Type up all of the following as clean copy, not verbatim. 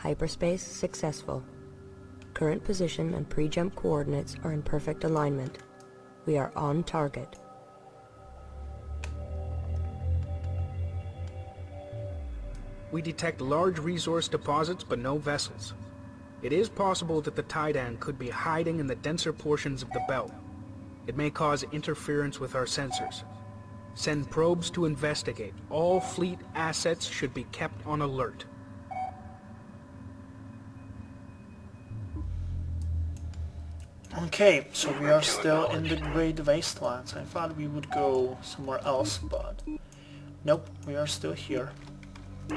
Hyperspace successful. Current position and pre-jump coordinates are in perfect alignment. We are on target. We detect large resource deposits but no vessels. It is possible that the Titan could be hiding in the denser portions of the belt. It may cause interference with our sensors. Send probes to investigate. All fleet assets should be kept on alert. Okay, so we are still in the Great Wastelands. I thought we would go somewhere else, but nope, we are still here.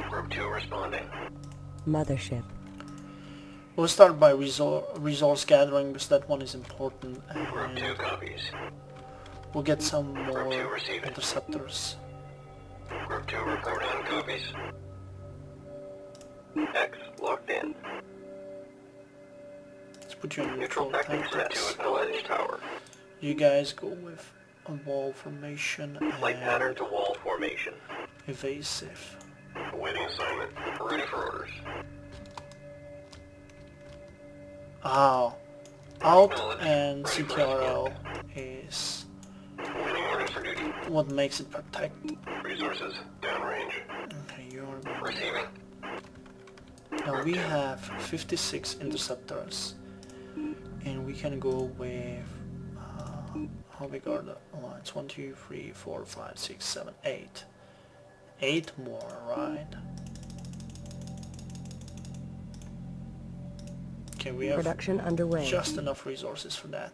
Group 2 responding. Mothership. We'll start by resource gathering because that one is important, Group 2 and copies. we'll get some more Group 2 receiving. interceptors. Group 2 report on copies. X locked in. Let's put you in Neutral neutral tactics set to tactics. acknowledge tower. You guys go with a wall formation Light pattern and to wall formation. evasive. Awaiting assignment. Ready for orders. Ah, Alt and CTRL is Awaiting orders for duty. what makes it protect. Resources downrange. Okay, you're... Receiving. Now we have 56 interceptors, and we can go with how big are the lines? 1, 2, 3, 4, 5, 6, 7, 8. 8 more, right? Okay, we have Production underway. just enough resources for that.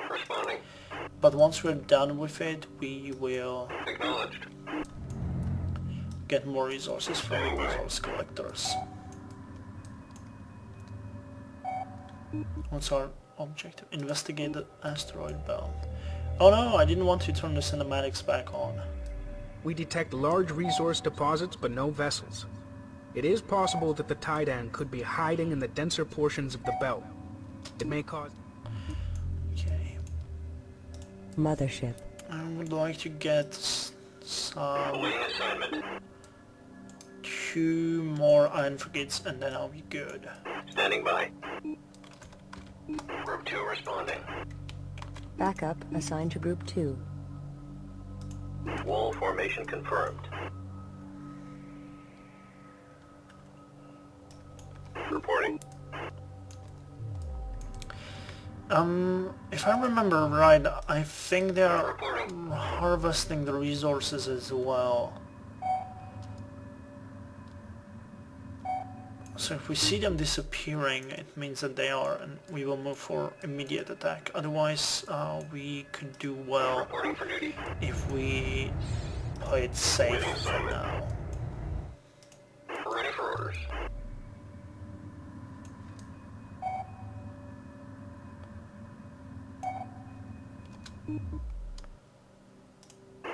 Responding. But once we're done with it, we will Acknowledged. get more resources from resource collectors. What's our objective? Investigate the asteroid belt. Oh no, I didn't want to turn the cinematics back on. We detect large resource deposits but no vessels. It is possible that the Titan could be hiding in the denser portions of the belt. It may cause... Okay. Mothership. I would like to get some Awaiting assignment. 2 more iron frigates and then I'll be good. Standing by. Group 2 responding. Backup assigned to Group 2. Wall formation confirmed. Reporting. If I remember right, I think they're harvesting the resources as well. So if we see them disappearing, it means that they are, and we will move for immediate attack. Otherwise, we could do well Reporting for duty. if we play it safe for now. Ready for orders.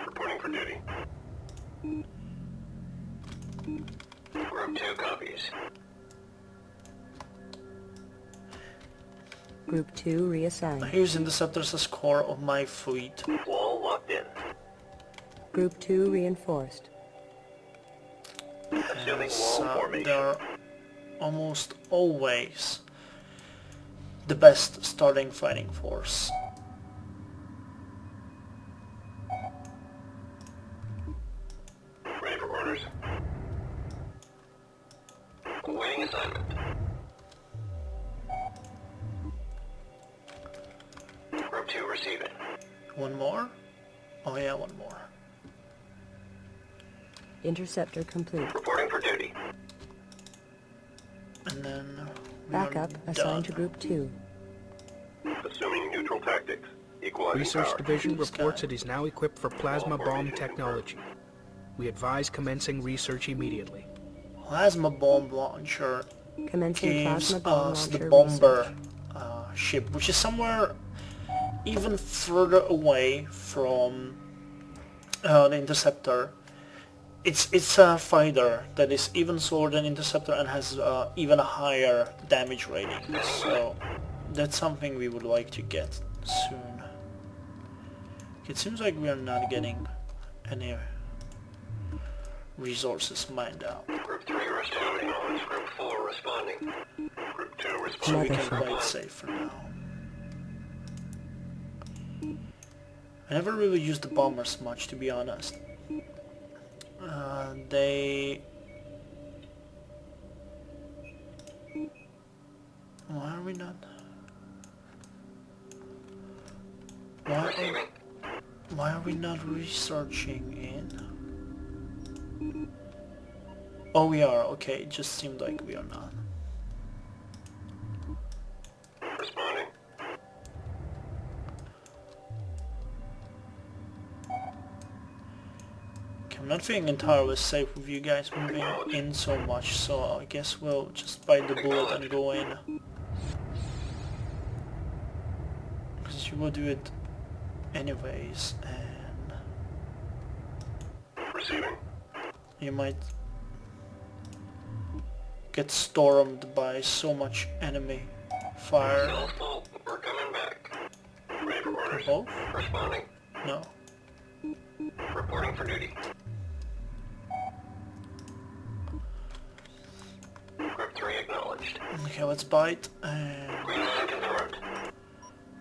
Reporting for duty. Group 2 copies. Group 2 reassigned. Here's interceptors as core of my fleet. Wall locked in. Group 2 reinforced. Assuming wall So formation. they're almost always the best starting fighting force. Ready for orders. Awaiting assignment. Group 2 receiving. One more? Oh yeah, one more. Interceptor complete. Reporting for duty. And then we Backup are assigned to done. Group 2. Assuming neutral tactics. Equalizing Research power. Division This reports guy. it is now equipped for plasma bomb technology. We advise commencing research immediately. Plasma bomb launcher Commencing gives plasma bomb us the launcher bomber research. ship, which is somewhere even further away from the interceptor. It's a fighter that is even slower than interceptor and has even a higher damage rating. So that's something we would like to get soon. It seems like we are not getting any resources mined out. Group 3 responding. Group 4 responding. Group 2 So we responding. can play it safe for now. I never really used the bombers much, to be honest. Why are we not? Why are we not researching in? Oh, we are. Okay, it just seemed like we are not. Responding. Okay, I'm not feeling entirely safe with you guys moving in so much, so I guess we'll just bite the bullet and go in. Because you will do it anyways, and Receiving. you might get stormed by so much enemy fire. No fault. We're coming back. Ready for orders. Oh? Responding. No. Reporting for duty. Group 3 acknowledged. Okay, let's bite and Green line confirmed.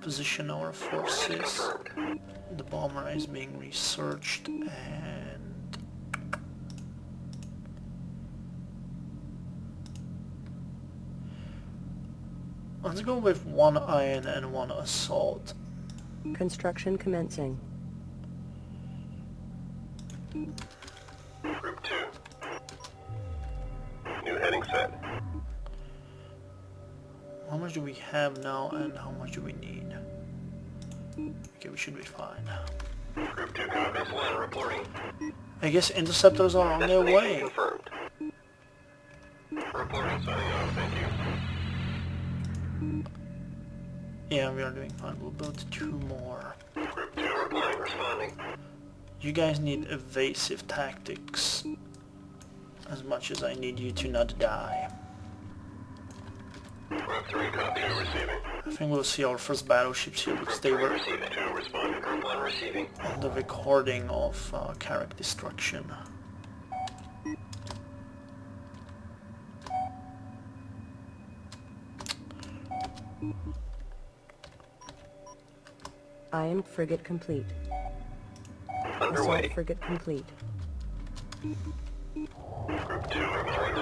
position our forces. Confirmed. The bomber is being researched and let's go with 1 iron and 1 assault. Construction commencing. Group 2. New heading set. How much do we have now and how much do we need? Okay, we should be fine. Group 2 copies. 1 reporting. I guess interceptors are on their Destination way. confirmed. Reporting, signing off. Thank you. Yeah, we are doing fine. We'll build 2 more. Group 2 replying, responding. You guys need evasive tactics as much as I need you to not die. Group 3 copy. 2 receiving. I think we'll see our first battleships here because they were Receiving. 2 responding. Group 1 receiving. on the recording of Carrack destruction. Iron frigate complete. Underway. Assault frigate complete. Group 2 reporting.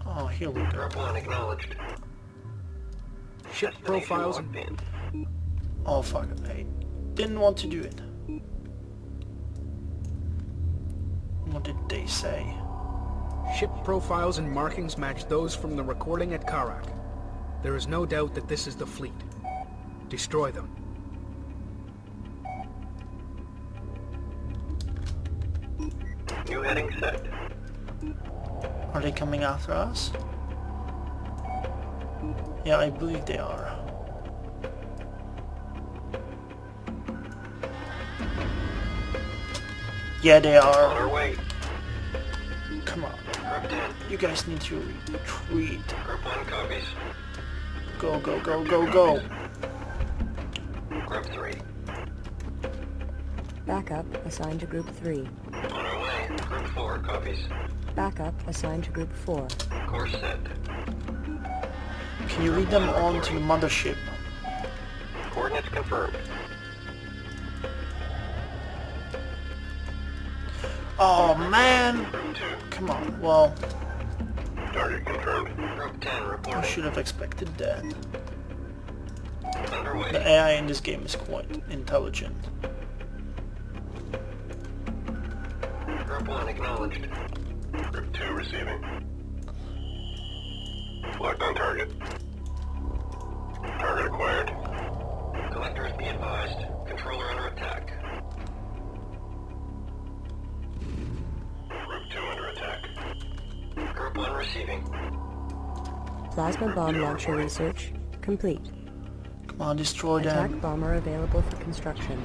Oh, here we go. Group 1 acknowledged. Ship Destination profiles locked in. Oh fuck, I didn't want to do it. What did they say? Ship profiles and markings match those from the recording at Karak. There is no doubt that this is the fleet. Destroy them. New heading set. Are they coming after us? Yeah, I believe they are. Yeah, they On are. our way. Come on. Group 10. You guys need to retreat. Group 1 copies. Go, go, go, go, go. Group 3. Backup assigned to Group 3. On our way. Group 4 copies. Backup assigned to Group 4. Course set. Can you lead them on to the mothership? Coordinates confirmed. Oh man! Group 2. Come on, well, Target confirmed. Group 10 I reporting. should have expected that. Underway. The AI in this game is quite intelligent. Group 1 acknowledged. Group 2 receiving. Locked on target. Target acquired. Collectors be advised. Controller under attack. Group 2 under attack. Group 1 receiving. Plasma bomb launcher research complete. Come on, destroy them. Attack bomber available for construction.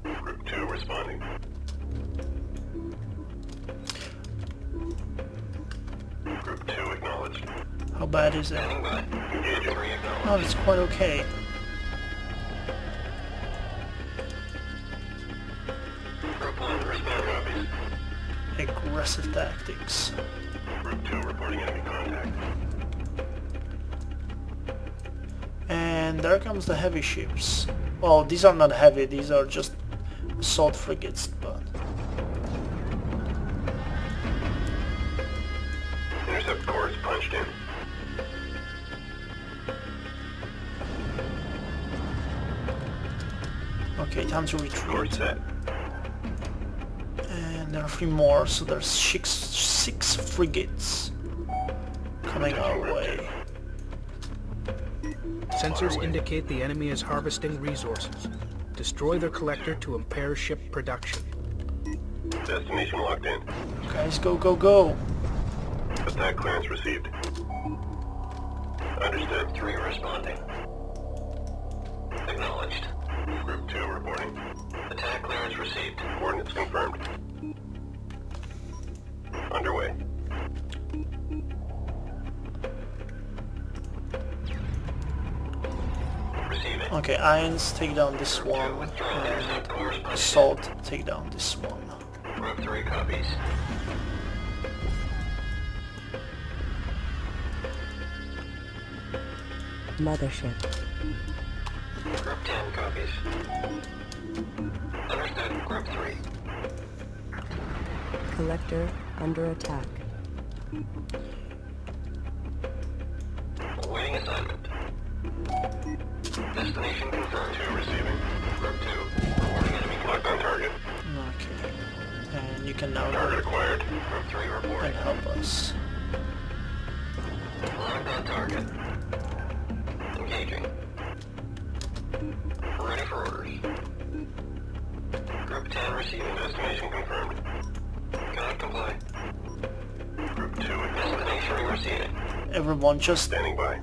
Group 2 responding. Group 2 acknowledged. How bad, is it? Standing by. Engaging. 3 acknowledged. No, it's quite okay. Group 1, respond. Copies. Aggressive tactics. Group 2, reporting enemy contact. And there comes the heavy ships. Well, these are not heavy, these are just assault frigates, but... Intercept course punched in. Okay, time to Course retreat. set. And there are 3 more, so there's six frigates coming our way. Sensors indicate the enemy is harvesting resources. Destroy their collector to impair ship production. Destination locked in. Guys, go, go, go! Attack clearance received. Understood. 3 responding. Acknowledged. Group 2 reporting. Attack clearance received. Coordinates confirmed. Underway. Receiving. Okay, Irons take down this one, and Assault take down this one. Group 3 copies. Mothership. Group 10 copies. Understood. Group 3. Collector under attack. Awaiting assignment. Destination confirmed. 2 receiving. Group 2. Reporting enemy locked on target. Okay. And you can now Target go acquired. Group 3 reporting. and help us. Locked on target. Engaging. Ready for orders. Group 10 receiving. Destination confirmed. Cannot comply. Group 2 destination receiving. Everyone just... Standing by.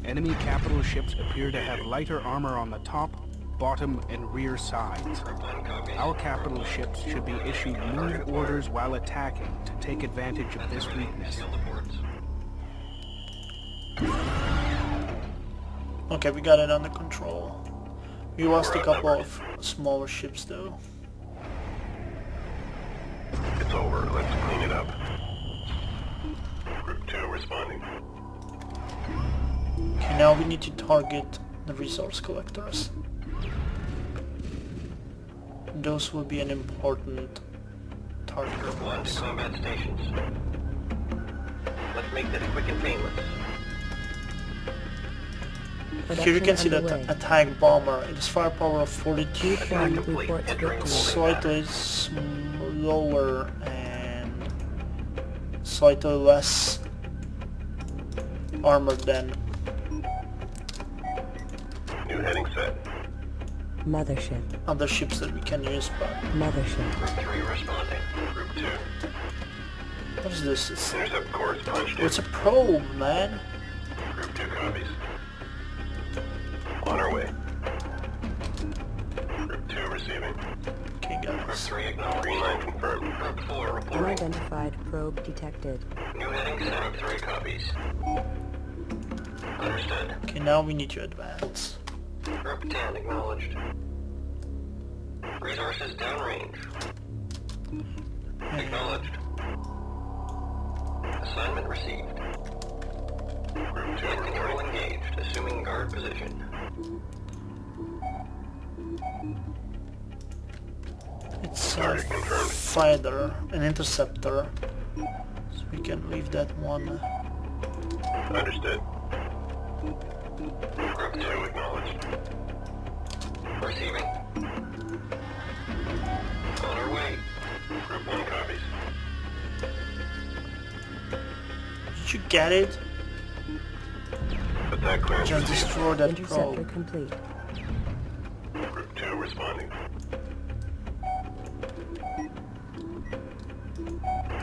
Enemy capital ships appear to have lighter armor on the top, bottom, and rear sides. Group 1 copies. Our capital ships should be issued move orders while attacking to take advantage of this weakness. Seal the ports. Okay, we got it under control. We lost a couple of smaller ships though. It's over. Let's clean it up. Group 2 responding. Okay, now we need to target the resource collectors. Those will be an important target Group for 1 to us. combat stations. Let's make this quick and painless. Here you can see that Production underway. attack bomber. It is firepower of 42. Group 1 reports Entering victory. Slightly lower and slightly less armor than New heading set. Mothership. other ships that we can use, but Mothership. Group 3 responding. Group 2. what is this? Intercept course punched in. It's a probe, man. Group 2 copies. On our way. Group 2 receiving. Okay, Group guys. 3 acknowledged. Green line confirmed. Group 4 reporting. Unidentified probe detected. New heading set. Group 3 copies. Understood. Okay, now we need to advance. Group 10 acknowledged. Resources downrange. Acknowledged. Assignment received. Group 2 control engaged, assuming guard position. It's a Target confirmed. fighter, an interceptor. So we can leave that one. Understood. Group 2 acknowledged. Receiving. On our way. Group 1 copies. Did you get it? Attack clearance Just received. destroy that Interceptor probe. complete. Group 2 responding.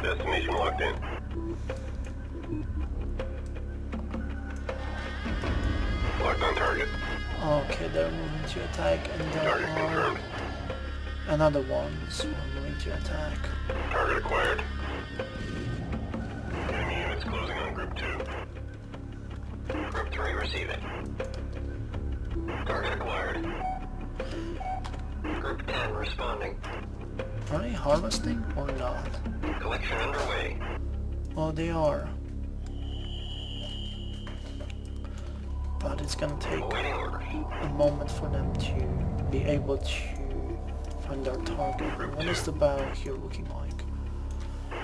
Destination locked in. Locked on target. Okay, they're moving to attack, and there Target are confirmed. another ones who are moving to attack. Target acquired. Enemy units closing on Group 2. receiving. Target acquired. Group 10 responding. Are they harvesting or not? Collection underway. Oh, they are. But it's gonna take Awaiting orders. a moment for them to be able to find their target. What is the battle here looking like?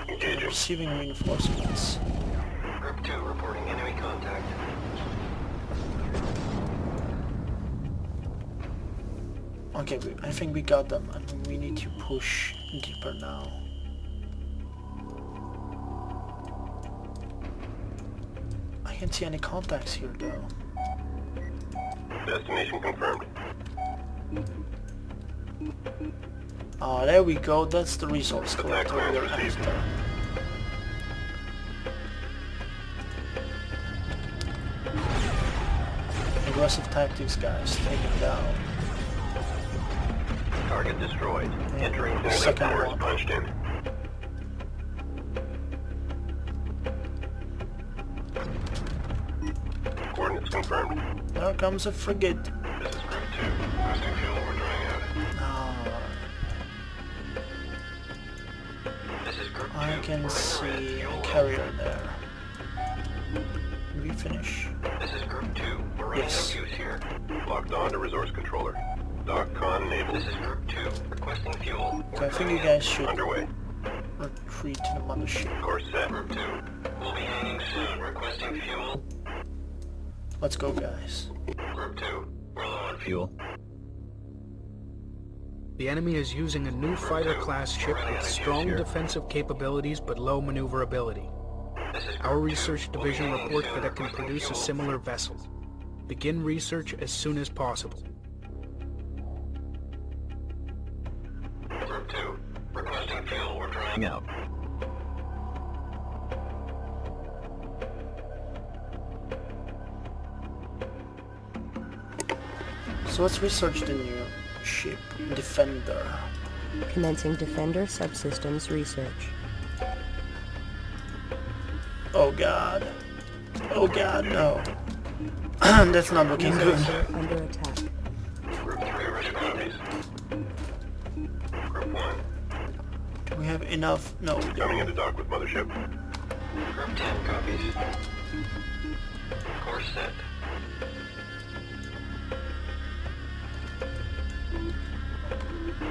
They're Engaging. receiving reinforcements. Group 2 reporting enemy contact. Okay, I think we got them, and we need to push deeper now. I can't see any contacts here though. Destination confirmed. Ah, there we go, that's the resource collector we're after. Aggressive tactics, guys, take him down. Target destroyed. Entering enemy Second powers one. punched in. Coordinates confirmed. There comes a frigate. This is Group 2. Requesting fuel. We're drying out. Ah, This is Group 2. I can We're in the red. see Fuel a low. carrier there. Did we finish? This is Group 2. Marine Yes. use here. Locked on to resource controller. Dock con enabled. This is Group 2. Requesting fuel. So I think you guys should Underway. retreat to the mothership. Course set. Group 2. We'll be hanging soon. Requesting fuel. Let's go, guys. Group 2. We're low on fuel. The enemy is using a new fighter-class ship with strong defensive capabilities but low maneuverability. This is Our Group 2. research We'll be division hanging reports soon. that it can Requesting produce a fuel. similar vessel. Begin research as soon as possible. Group 2. Requesting fuel. We're drying out. So let's research the new ship, Defender. Commencing Defender subsystems research. Oh god. Oh god, no. That's not looking good. Defender under attack. Group 3 ready copies. Group 1. Do we have enough? No, we Coming don't. into dock with mothership. Group 10 copies. Course set.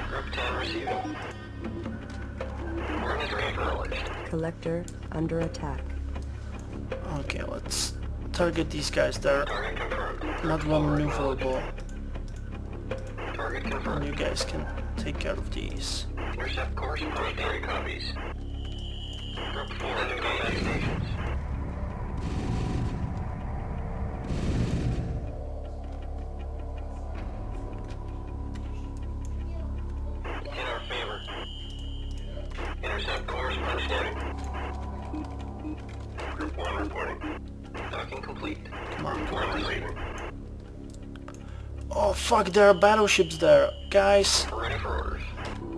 Group 10 receiving. Coordinates acknowledged. Collector under attack. Okay, let's target these guys. They're Target confirmed. not well maneuverable. Target And confirmed. you guys can take care of these. Intercept course point 3 copies. Group 4 into combat stations. In our favor. Intercept course punched in. Group 1 reporting. Docking complete. Come on, Group 1 receiving. Oh fuck, there are battleships there. Guys, Ready for orders.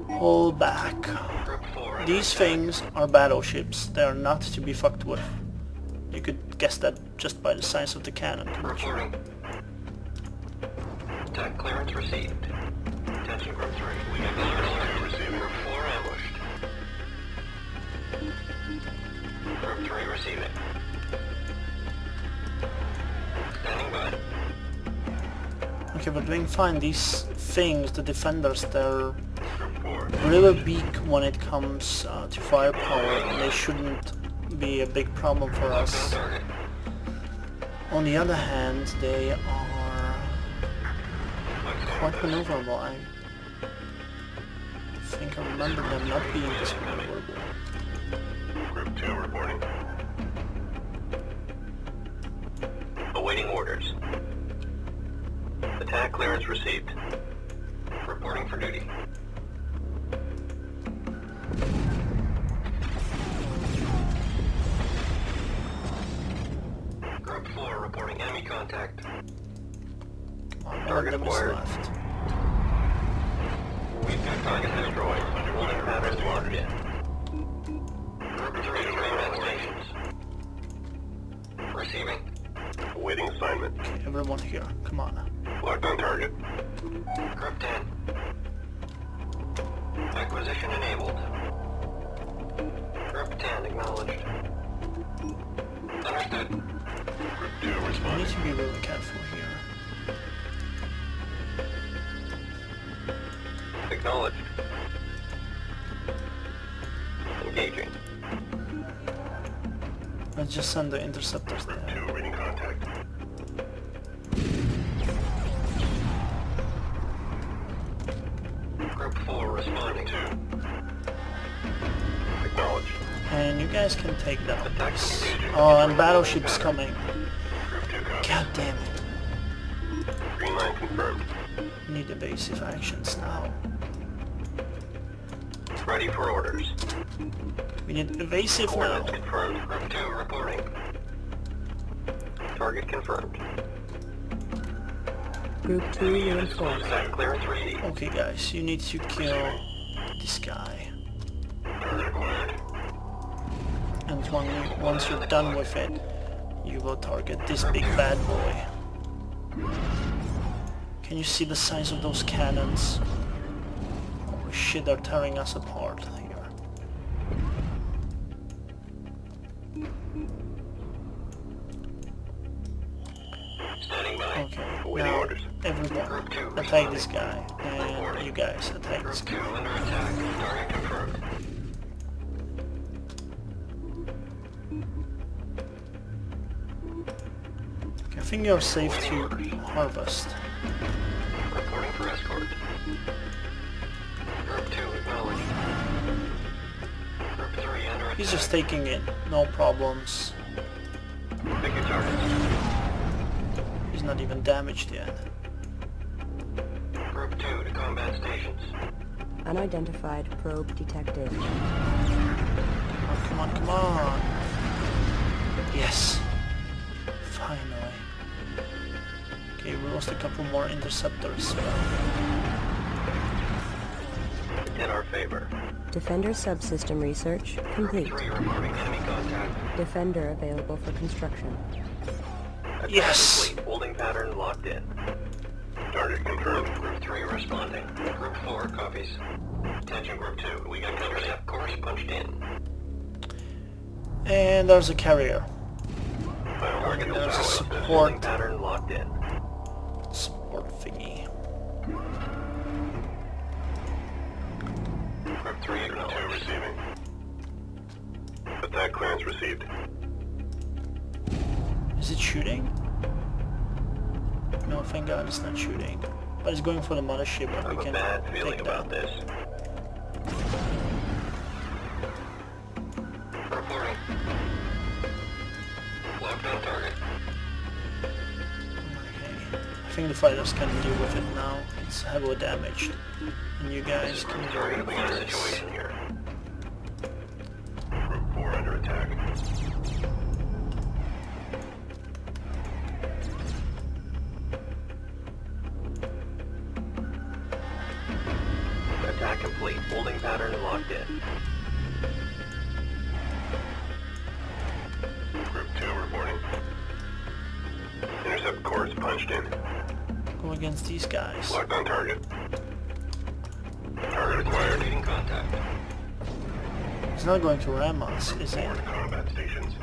hold back. Group 4 under These attack. things are battleships. They are not to be fucked with. You could guess that just by the size of the cannon. couldn't you? Reporting. Attack clearance received. Attention Group 3. We have clearance receiving. Group 4 ambushed. Group 3 receiving. Standing by. Okay, but we can find these things, the defenders, they're Group 4. really weak when it comes to firepower, and they shouldn't be a big problem for Locked on us. target. On the other hand, they are quite maneuverable. I think I remember them not being this maneuverable. Group 2 reporting. Awaiting orders. Attack clearance received. Reporting for duty. Group 4 reporting enemy contact. Come on, one of Target them is acquired. left. We've got target destroyed. Underwater matters watered in. Group 3 combat stations. Receiving. Waiting assignment. Okay, everyone here, come on. Locked on target. Group 10. Acquisition enabled. Group 10 acknowledged. Understood. Group 2 We need responding. to be really careful here. Acknowledged. Engaging. Let's just send the interceptors Group there. 2 reading contact. Group 4 responding. 2. Acknowledged. And you guys can take down this. Engaging. Oh, and battleship's coming. Group 2 copies. God damn it. Green line confirmed. We need evasive actions now. Ready for orders. We need evasive now. Coordinates confirmed. Group 2 reporting. Target confirmed. Group 2 reinforced. Site clearance received. Okay guys, you need to kill this guy. Target acquired. And once you're done with it, you will target this big bad boy. Can you see the size of those cannons? Holy shit, they're tearing us apart here. Standing by. Okay, Awaiting now orders. everyone attack this guy, and you guys attack this Group 2 guy. under attack. Target confirmed. Okay, I think you're safe to harvest. Reporting for escort. Group 2 acknowledged. Group 3 under attack. He's just taking it, no problems. Pick your targets. He's not even damaged yet. Group 2 to combat stations. Unidentified probe detected. Oh, come on, come on. Yes. Finally. Okay, we lost a couple more interceptors. In our favor. Defender subsystem research complete. 3 reporting enemy contact. Defender available for construction. Attack Yes! complete. Holding pattern locked in. Target confirmed. Group 3 responding. Group 4 copies. Attention Group 2. We got intercept course punched in. And there's a carrier. Final target There's a established. support. Holding pattern locked in. Support thingy. Group 3 Group 2 acknowledged. receiving. Attack clearance received. Is it shooting? No, thank God it's not shooting. But it's going for the mothership, I but we have a can bad feeling take about that. this. Reporting. Locked on target. Okay. I think the fighters can deal with it now. It's heavily damaged. And you guys can go Target with we got a this. situation here. Group 4 under attack. Attack complete. Holding pattern locked in. Group 2 reporting. Intercept course punched in. Go against these guys. Locked on target. Target acquired. Leading contact. It's not going to ram us, is it? Forward combat stations.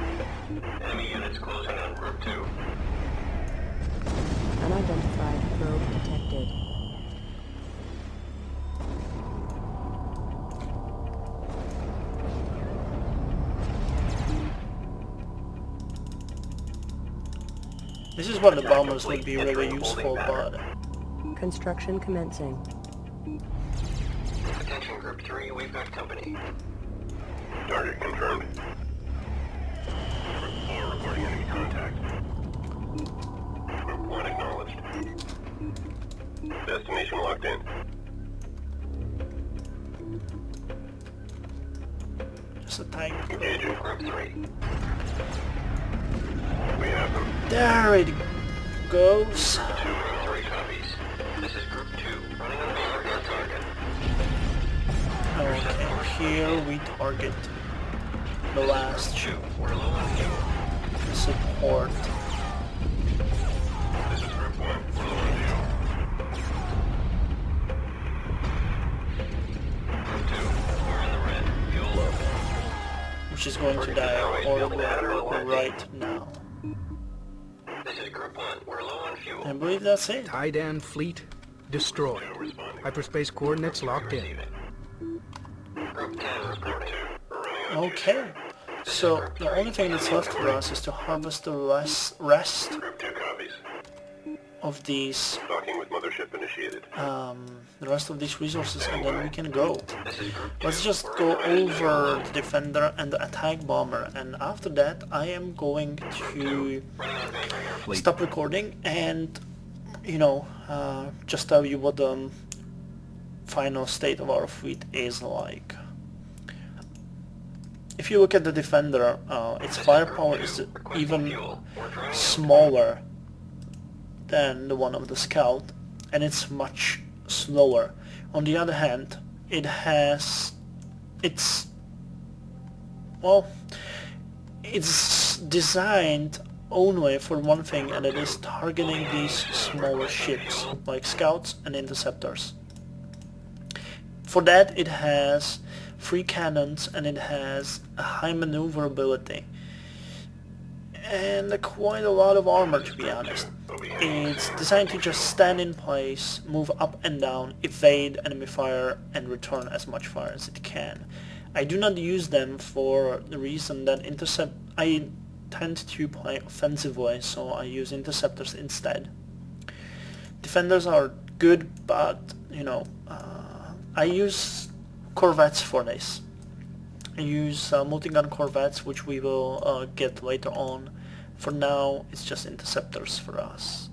Enemy units closing on Group 2. Unidentified probe detected. This is where the bombers would be really useful, but Construction commencing. Attention Group 3, we've got company. Target confirmed. Group 4 reporting enemy contact. Group 1 acknowledged. Destination locked in. just a tank. Engaging. Group 3. We have them. There it goes. 2 Group 3 copies. This is Group 2, running on our target. Okay, here we target the last Group 2, we're low on fuel. support. which is going to die horribly right now. This is Group 1. We're low on fuel. I believe that's it. Tidan fleet destroyed. Hyperspace coordinates locked in. Group 10 reporting. Okay. So the only thing that's left for us is to harvest the rest Group 2 copies. of these Talking with Mothership initiated. the rest of these resources, and then we can go. This is Group 2. Let's just go over the Defender and the Attack Bomber, and after that I am going to stop recording and, you know, just tell you what the final state of our fleet is like. If you look at the Defender, its firepower is even smaller than the one of the Scout, and it's much slower. On the other hand, it's designed only for one thing, and it is targeting these smaller ships like Scouts and Interceptors. For that it has 3 cannons and it has a high maneuverability and quite a lot of armor, to be honest. It's designed to just stand in place, move up and down, evade enemy fire and return as much fire as it can. I do not use them for the reason that I tend to play offensively, so I use Interceptors instead. Defenders are good, but you know, I use Corvettes for this. I use multi-gun Corvettes, which we will get later on. For now, it's just Interceptors for us.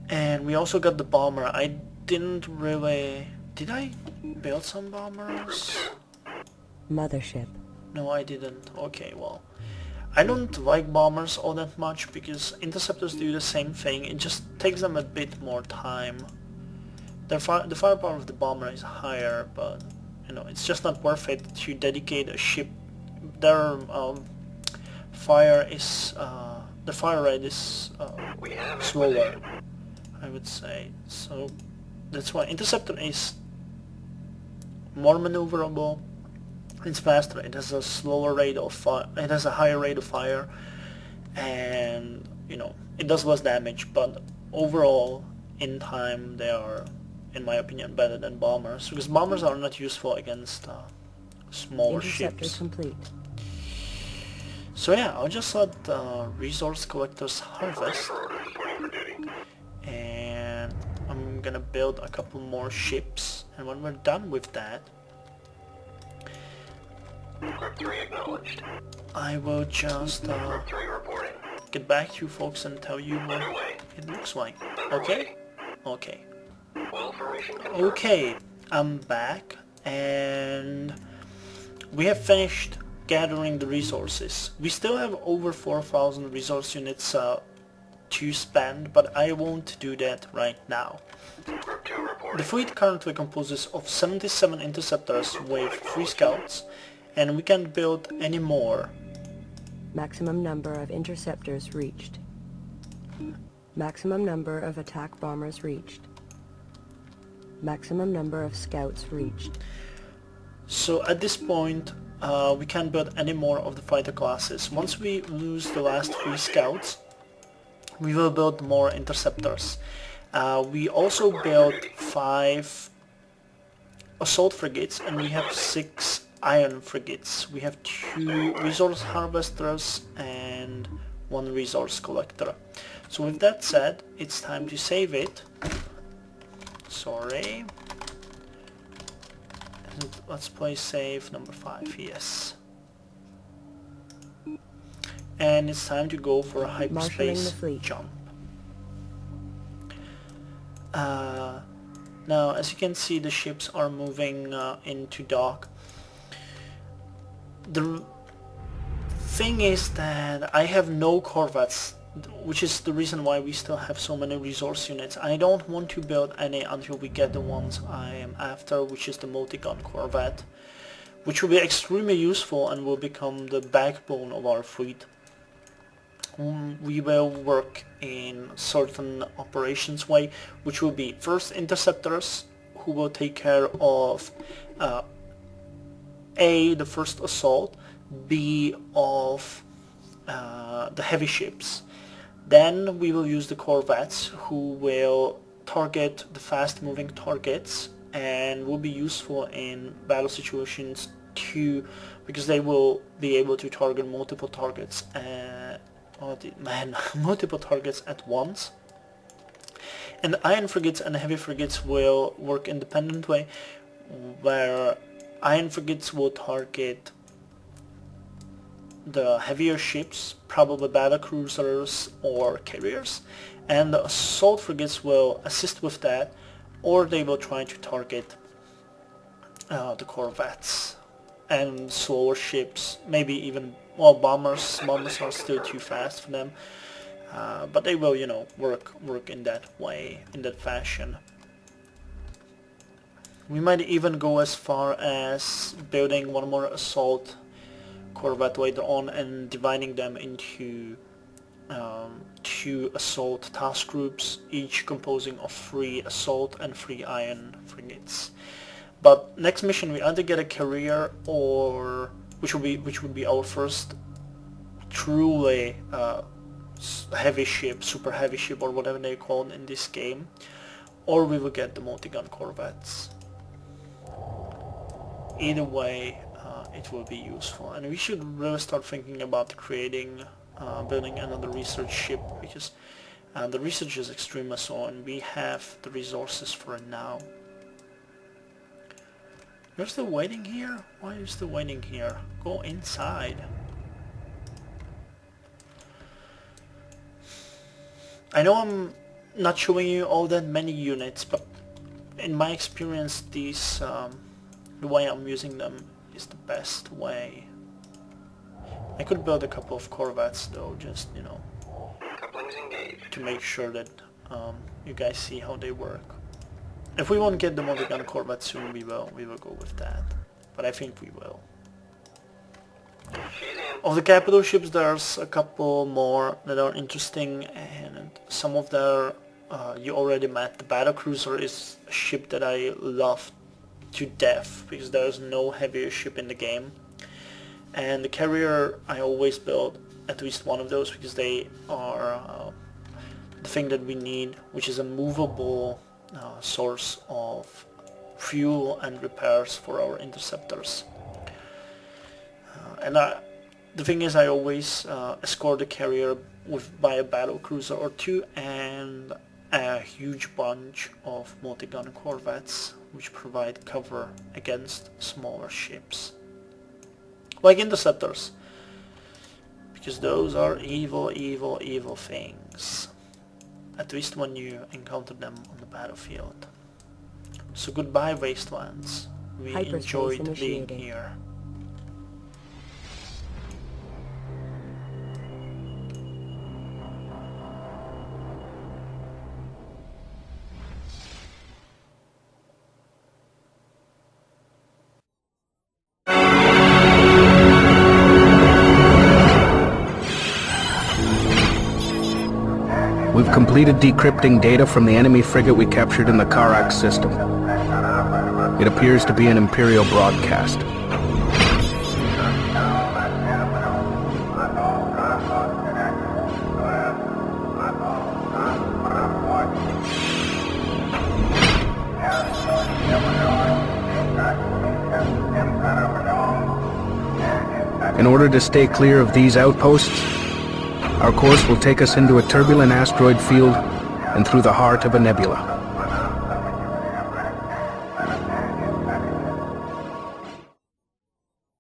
And we also got the bomber. I didn't really... Did I build some bombers? Mothership. No, I didn't. Okay, well. I don't like bombers all that much because Interceptors do the same thing. It just takes them a bit more time. The firepower of the bomber is higher, but you know, it's just not worth it to dedicate a ship. Their fire is the fire rate is slower, I would say. So that's why Interceptor is more maneuverable. It's faster. It has a slower rate of fire. It has a higher rate of fire, and you know, it does less damage. But overall, in time, they are, in my opinion, better than bombers, because bombers are not useful against smaller Interceptor ships. complete. So yeah, I'll just let resource collectors harvest, and I'm gonna build a couple more ships, and when we're done with that, Group 3 acknowledged. I will just Group 3 reporting. get back to you folks and tell you what Underway. it looks like. Okay? Okay. Well formation confirmed. Okay, I'm back, and we have finished gathering the resources. We still have over 4,000 resource units to spend, but I won't do that right now. Group 2 reporting. The fleet currently composes of 77 interceptors with 3 scouts, and we can't build any more. Maximum number of interceptors reached. Maximum number of attack bombers reached. Maximum number of scouts reached. So at this point, we can't build any more of the fighter classes. Once we lose the last 3 scouts, we will build more interceptors. We also built 5 assault frigates, and we have 6 iron frigates. We have 2 resource harvesters and 1 resource collector. So with that said, it's time to save it. Sorry. And let's play save number 5, yes. And it's time to go for a Marshalling hyperspace the fleet. jump. Now, as you can see, the ships are moving into dock. The thing is that I have no corvettes, which is the reason why we still have so many resource units. I don't want to build any until we get the ones I am after, which is the multi-gun corvette, which will be extremely useful and will become the backbone of our fleet. We will work in certain operations way, which will be first interceptors, who will take care of the first assault, be of the heavy ships. Then we will use the corvettes, who will target the fast-moving targets and will be useful in battle situations too, because they will be able to target multiple targets multiple targets at once. And the iron frigates and the heavy frigates will work independent way, where iron frigates will target the heavier ships, probably battle cruisers or carriers, and the assault frigates will assist with that, or they will try to target the corvettes and slower ships, maybe even, well, bombers are still too fast for them, but they will, you know, work in that way, in that fashion. We might even go as far as building one more assault corvette later on and dividing them into 2 assault task groups, each composing of 3 assault and 3 iron frigates. But next mission we either get a carrier, or which would be our first truly heavy ship, super heavy ship, or whatever they call it in this game, or we will get the multi-gun corvettes. Either way, it will be useful, and we should really start thinking about building another research ship, because the research is extremely slow and we have the resources for it now. You're still waiting here? Why are you still waiting here? Go inside. I know I'm not showing you all that many units, but in my experience these, the way I'm using them is the best way. I could build a couple of corvettes though, just, you know, Couplings engaged. to make sure that you guys see how they work. If we won't get the multi-gun corvette soon, we will go with that. But I think we will. Of the capital ships, there's a couple more that are interesting, and some of them you already met. The battle cruiser is a ship that I love to death, because there's no heavier ship in the game. And the carrier, I always build at least one of those, because they are the thing that we need, which is a movable source of fuel and repairs for our interceptors. The thing is, I always escort the carrier by a battle cruiser or 2 and a huge bunch of multi-gun corvettes, which provide cover against smaller ships, like interceptors, because those are evil, evil, evil things, at least when you encounter them on the battlefield. So goodbye, Wastelands. We Hyperspace enjoyed being initiating. here. We've completed decrypting data from the enemy frigate we captured in the Karak system. It appears to be an Imperial broadcast. In order to stay clear of these outposts, our course will take us into a turbulent asteroid field and through the heart of a nebula.